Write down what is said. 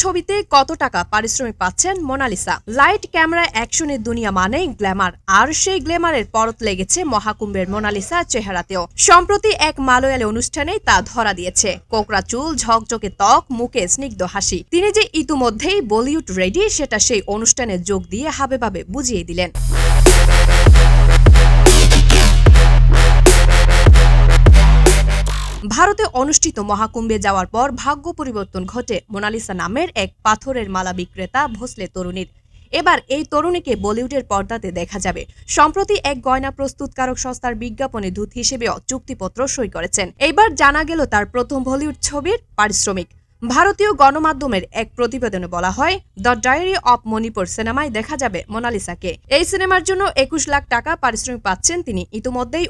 ছবিতে কত টাকা পারিশ্রমিক পাচ্ছেন মোনালিসা? লাইট ক্যামেরা অ্যাকশনের দুনিয়া মানেই গ্ল্যামার, আর সেই গ্ল্যামারের পরত লেগেছে মহাকুম্ভের মোনালিসা চেহারাতেও। সম্প্রতি এক মালয়ালি অনুষ্ঠানে তা ধরা দিয়েছে। কোকড়া চুল, ঝকঝকে ত্বক, মুখে স্নিগ্ধ হাসি। তিনি যে ইতিমধ্যেই বলিউড রেডি, সেটা সেই অনুষ্ঠানে যোগ দিয়ে হাবেভাবে বুঝিয়ে দিলেন। ভারতে অনুষ্ঠিত মহাকুম্ভে যাওয়ার পর ভাগ্য পরিবর্তন ঘটে মোনালিসা নামের এক পাথরের মালা বিক্রেতা ভোসলে তরুণীর। এবার এই তরুণীকে বলিউডের পর্দাতে দেখা যাবে। সম্প্রতি এক গয়না প্রস্তুতকারক সংস্থার বিজ্ঞাপনে দূত হিসেবেও চুক্তিপত্র সই করেছেন। এইবার জানা গেল তার প্রথম বলিউড ছবির পারিশ্রমিক। ভারতীয় গণমাধ্যমের এক প্রতিবেদনে বলা হয়, দ্য ডায়েরি অব মণিপুর সিনেমায় দেখা যাবে মোনালিসাকে। এই সিনেমার জন্য 21 লাখ টাকা পারিশ্রমিক পাচ্ছেন তিনি। ইতিমধ্যেই